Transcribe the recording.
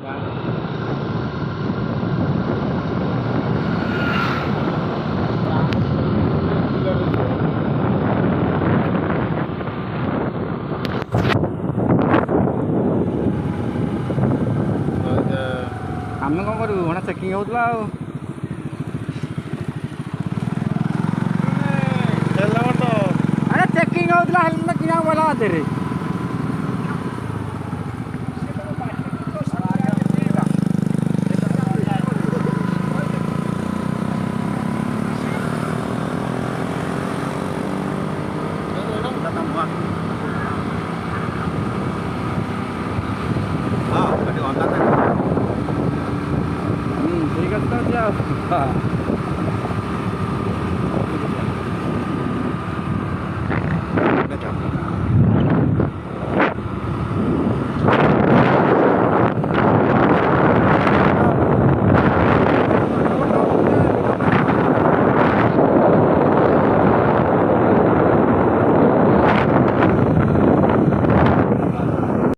ଆମେ କ'ଣ କରିବୁ ମାନେ ଚେକିଂ ହେଉଥିଲା ଆଉ ଆରେ ଚେକିଂ ହେଉଥିଲା ହେଲମେଟ୍ କିଣିବାକୁ ଗଲା ହାତରେ ঠিক আছে তো